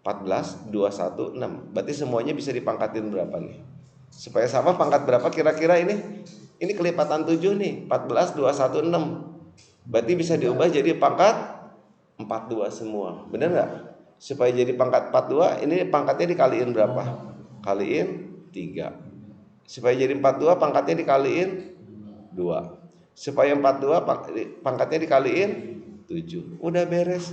14, 21, 6. Berarti semuanya bisa dipangkatin berapa nih? Supaya sama pangkat berapa kira-kira ini? Ini kelipatan 7 nih. 14, 21, 6. Berarti bisa diubah jadi pangkat 42 semua. Bener nggak? Supaya jadi pangkat 42, ini pangkatnya dikaliin berapa? Kaliin 3. Supaya jadi 42, pangkatnya dikaliin 2. Supaya 42, pangkatnya dikaliin 7. Udah beres.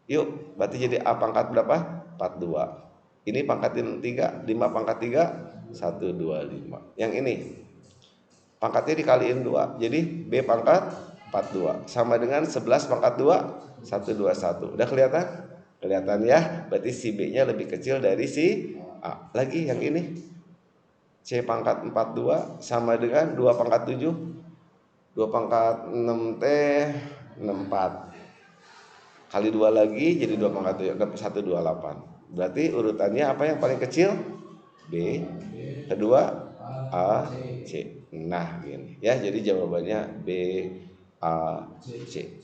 Yuk, berarti jadi A pangkat berapa? 42. Ini pangkatin 3, 5 pangkat 3, 1, 2, 5. Yang ini pangkatnya dikaliin 2, jadi B pangkat 42 sama dengan 11 pangkat 2, 121. Udah kelihatan? Kelihatan ya. Berarti si B nya lebih kecil dari si A. Lagi yang ini C pangkat 42 sama dengan 2 pangkat 7, 2 pangkat 6 T 64 kali 2 lagi jadi 2 pangkat 7, 128. Berarti urutannya apa yang paling kecil? B, kedua A, C. Nah gini ya, jadi jawabannya B, A, C.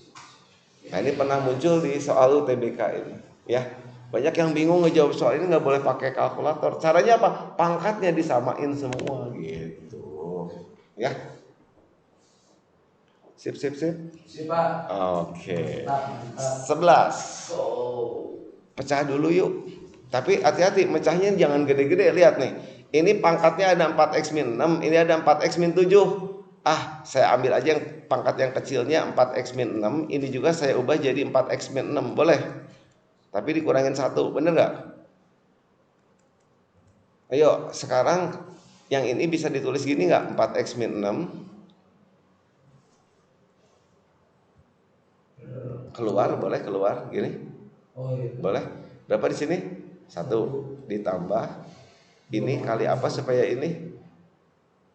Nah ini pernah muncul di soal UTBK ini ya. Banyak yang bingung ngejawab soal ini, nggak boleh pakai kalkulator. Caranya apa? Pangkatnya disamain semua gitu ya. Sip. Sip, Pak. Oke. 11. Pecah dulu yuk. Tapi hati-hati, mecahnya jangan gede-gede. Lihat nih, ini pangkatnya ada 4x min 6, ini ada 4x min 7. Saya ambil aja yang pangkat yang kecilnya 4x min 6. Ini juga saya ubah jadi 4x min 6. Boleh? Tapi dikurangin 1, bener nggak? Ayo, sekarang yang ini bisa ditulis gini nggak? 4x min 6 keluar, boleh keluar gini? Oh iya. Boleh? Berapa di sini? 1 ditambah ini kali apa supaya ini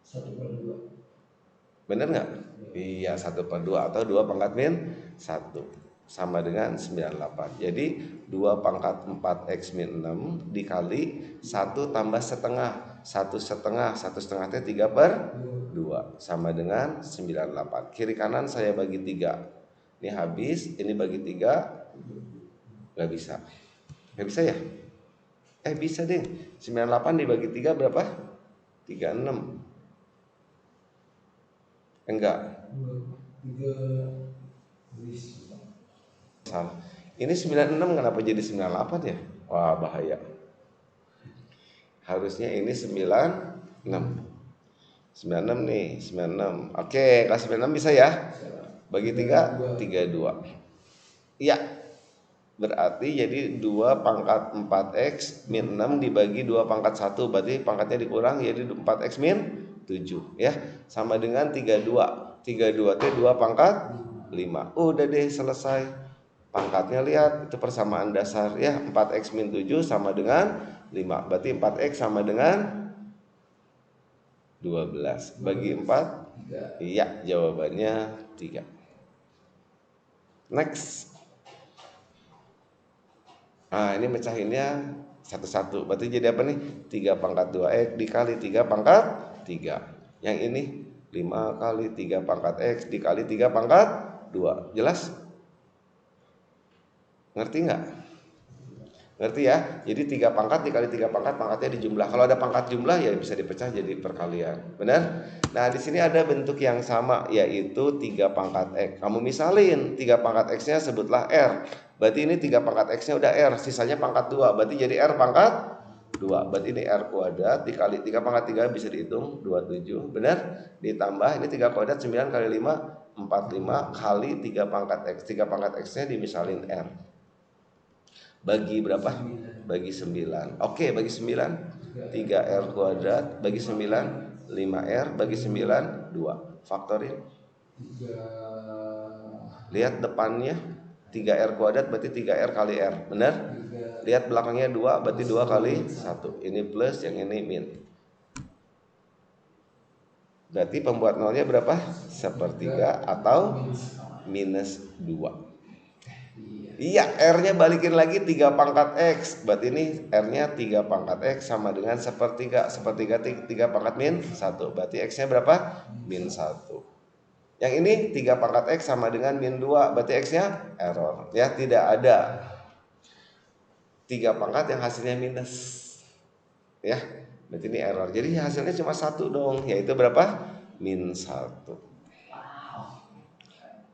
1/2. bener nggak? Iya, 1/2 atau 2 pangkat min 1 sama dengan 98. Jadi 2 pangkat 4x min 6 dikali 1 tambah setengah, 1/2, 1/2 T 3/2 sama dengan 98. Kiri kanan saya bagi 3. Ini habis, ini bagi 3. Nggak bisa. Nggak bisa ya? Bisa deh. 98 dibagi 3 berapa? 36. Enggak. 3 Salah. Ini 96 kenapa jadi 98 ya? Wah, bahaya. Harusnya ini 96. 96 nih, 96. Oke, kelas 96 bisa ya? Bagi 3, 32. Iya. Berarti jadi 2 pangkat 4x min 6 dibagi 2 pangkat 1. Berarti pangkatnya dikurang jadi 4x min 7 ya. Sama dengan 32. 32 T 2 pangkat 5. Udah deh selesai. Pangkatnya lihat, itu persamaan dasar ya. 4x min 7 sama dengan 5. Berarti 4x sama dengan 12. Bagi 4, iya jawabannya 3. Next. Ini mecahinnya satu-satu. Berarti jadi apa nih? 3 pangkat 2x dikali 3 pangkat 3. Yang ini 5 kali 3 pangkat x dikali 3 pangkat 2. Jelas? Ngerti nggak? Ngerti ya? Jadi 3 pangkat dikali 3 pangkat, pangkatnya dijumlah. Kalau ada pangkat jumlah ya bisa dipecah jadi perkalian. Benar? Nah, di sini ada bentuk yang sama, yaitu 3 pangkat x. Kamu misalin 3 pangkat x-nya sebutlah R. Berarti ini 3 pangkat x-nya udah R, sisanya pangkat 2. Berarti jadi R pangkat 2. Berarti ini R kuadrat dikali 3 pangkat 3 bisa dihitung 27. Benar? Ditambah ini 3 kuadrat 9 kali 5 45 kali 3 pangkat x. 3 pangkat x-nya dimisalin R. Bagi berapa? Bagi 9. Oke, bagi 9 3R kuadrat bagi 9 5R bagi 9 2. Faktorin. Lihat depannya 3R kuadrat berarti 3R kali R. Benar? Lihat belakangnya 2 berarti 2 kali 1. Ini plus, yang ini min. Berarti pembuat nolnya berapa? 1/3 atau minus 2. Iya, R-nya balikin lagi 3 pangkat X. Berarti ini R-nya 3 pangkat X sama dengan 1/3. 1/3 3 pangkat min 1. Berarti X-nya berapa? Min 1. Yang ini 3 pangkat X sama dengan min 2. Berarti X-nya error. Ya, tidak ada 3 pangkat yang hasilnya minus. Ya, berarti ini error. Jadi hasilnya cuma 1 dong. Yaitu berapa? Min 1.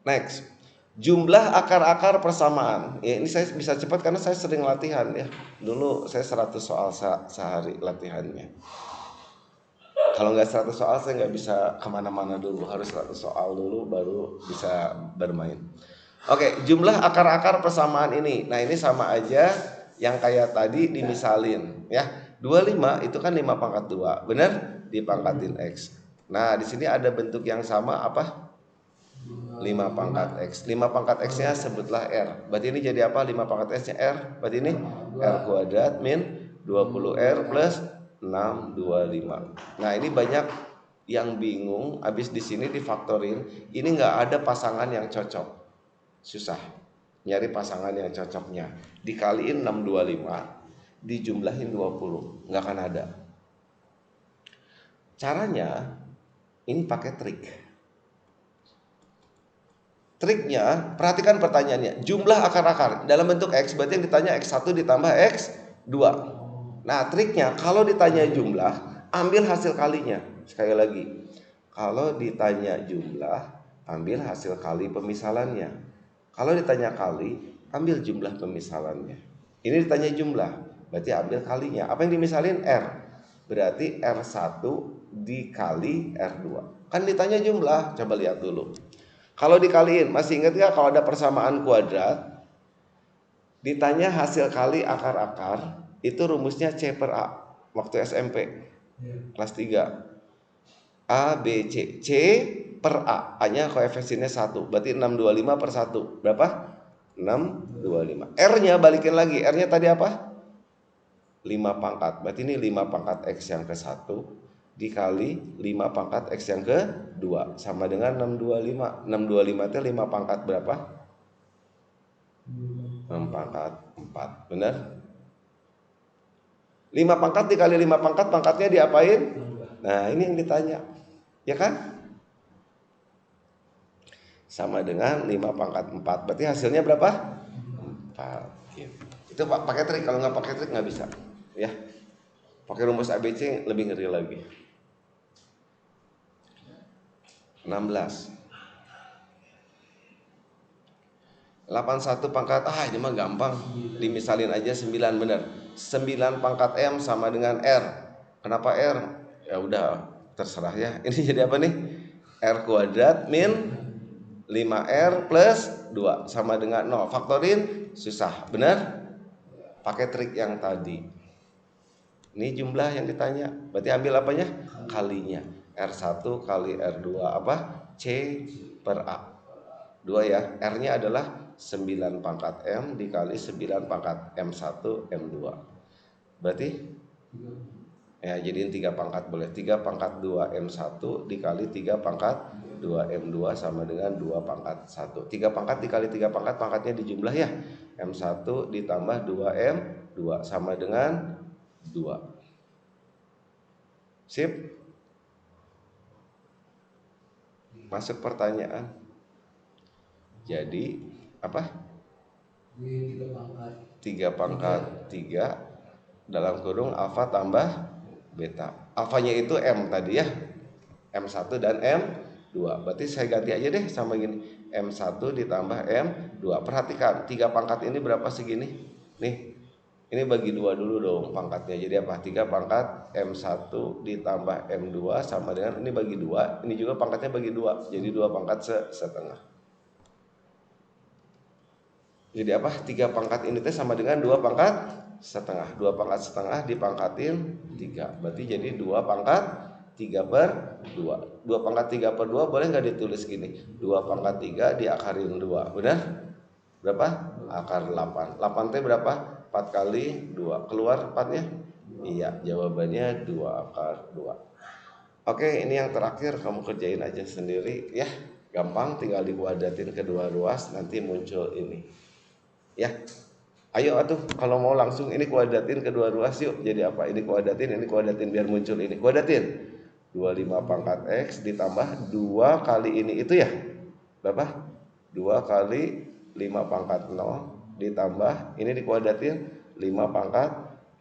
Next. Jumlah akar-akar persamaan. Ya, ini saya bisa cepat karena saya sering latihan ya. Dulu saya 100 soal sehari latihannya. Kalau nggak 100 soal saya nggak bisa kemana-mana dulu. Harus 100 soal dulu baru bisa bermain. Oke, jumlah akar-akar persamaan ini. Nah, ini sama aja yang kayak tadi dimisalin ya. 25 itu kan 5 pangkat 2. Benar? Dipangkatin X. Nah, di sini ada bentuk yang sama apa? 5 pangkat X. 5 pangkat X-nya sebutlah R. Berarti ini jadi apa? 5 pangkat X-nya R. Berarti ini R kuadrat min 20R plus 625. Nah, ini banyak yang bingung habis di sini difaktorin. Ini nggak ada pasangan yang cocok. Susah nyari pasangan yang cocoknya. Dikaliin 625, dijumlahin 20. Nggak akan ada. Caranya ini pakai trik. Triknya, perhatikan pertanyaannya. Jumlah akar-akar dalam bentuk X, berarti yang ditanya X1 ditambah X2. Nah, triknya kalau ditanya jumlah, ambil hasil kalinya. Sekali lagi, kalau ditanya jumlah, ambil hasil kali pemisalannya. Kalau ditanya kali, ambil jumlah pemisalannya. Ini ditanya jumlah, berarti ambil kalinya. Apa yang dimisalin? R. Berarti R1 dikali R2. Kan ditanya jumlah, coba lihat dulu. Kalau dikaliin, masih ingat gak kalau ada persamaan kuadrat, ditanya hasil kali akar-akar, itu rumusnya C per A. Waktu SMP, kelas 3. A, B, C. C per A. A-nya koefisiennya 1. Berarti 625 per 1. Berapa? 625. R-nya balikin lagi. R-nya tadi apa? 5 pangkat. Berarti ini 5 pangkat X yang ke 1 dikali 5 pangkat X yang ke-2 sama dengan 625. 625 itu 5 pangkat berapa? 6 pangkat 4. Benar? 5 pangkat dikali 5 pangkat, pangkatnya diapain? Nah, ini yang ditanya. Ya kan? Sama dengan 5 pangkat 4. Berarti hasilnya berapa? 4. Gitu. Itu pakai trik. Kalau nggak pakai trik nggak bisa. Ya. Pakai rumus ABC lebih ngeri lagi. 16. 81 pangkat ini mah gampang. Dimisalin aja 9, bener. 9 pangkat M sama dengan R. Kenapa R? Ya udah, terserah ya. Ini jadi apa nih? R kuadrat min 5R plus 2 sama dengan 0. Faktorin susah, benar? Pakai trik yang tadi. Ini jumlah yang ditanya. Berarti ambil apanya? Kalinya. R1 kali R2 apa? C per A. 2 ya. R-nya adalah 9 pangkat M dikali 9 pangkat M1 M2. Berarti ya jadiin 3 pangkat boleh. 3 pangkat 2 M1 dikali 3 pangkat 2 M2 sama dengan 2 pangkat 1. 3 pangkat dikali 3 pangkat, pangkatnya dijumlah ya. M1 ditambah 2 M2 sama dengan 2. Sip. Masuk pertanyaan. Jadi apa? 3 pangkat 3 dalam kurung alfa tambah beta. Alfanya itu M tadi ya. M1 dan M2. Berarti saya ganti aja deh sama gini. M1 ditambah M2. Perhatikan 3 pangkat ini berapa segini? Nih. Ini bagi 2 dulu dong pangkatnya. Jadi apa? 3 pangkat M1 ditambah M2 sama dengan ini bagi 2. Ini juga pangkatnya bagi 2. Jadi 2 pangkat setengah. Jadi apa? 3 pangkat ini sama dengan 2 pangkat setengah. 2 pangkat setengah dipangkatin 3. Berarti jadi 2 pangkat 3 per 2. 2 pangkat 3 per 2 boleh nggak ditulis gini? 2 pangkat 3 diakarin 2. Benar? Berapa? Akar 8. 8 T berapa? 4 kali 2. Keluar 4-nya? Iya, jawabannya 2 akar 2. Oke, ini yang terakhir kamu kerjain aja sendiri ya. Gampang, tinggal dikuadratin kedua ruas nanti muncul ini. Ya. Ayo atuh kalau mau langsung ini kuadratin kedua ruas yuk. Jadi apa? Ini kuadratin biar muncul ini. Kuadratin. 25 pangkat X ditambah 2 kali ini itu ya. Berapa? 2 kali 5 pangkat 0 ditambah ini dikuadratin 5 pangkat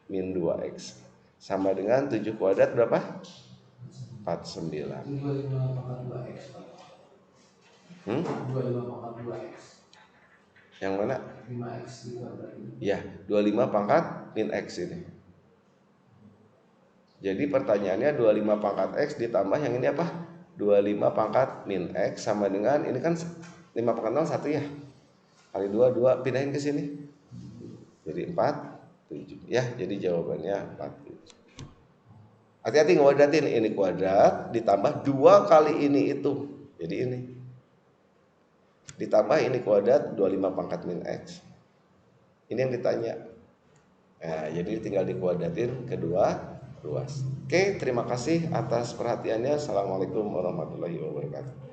min 2x sama dengan 7 kuadrat berapa? 49. 25 pangkat 2x. 25 pangkat 2x. Yang mana? 5x dikuadrat ini. Ya, 25 pangkat min X ini. Jadi pertanyaannya 25 pangkat X ditambah yang ini apa? 25 pangkat min X sama dengan ini kan 5 pangkat 0 1 ya. Kali 2 2 pindahin ke sini. Jadi 47 ya. Jadi jawabannya 47. Hati-hati ngewadatin, ini kuadrat ditambah 2 kali ini itu. Jadi ini ditambah ini kuadrat 25 pangkat min X. Ini yang ditanya. Nah, jadi tinggal dikuadratin kedua ruas. Oke, terima kasih atas perhatiannya. Assalamualaikum warahmatullahi wabarakatuh.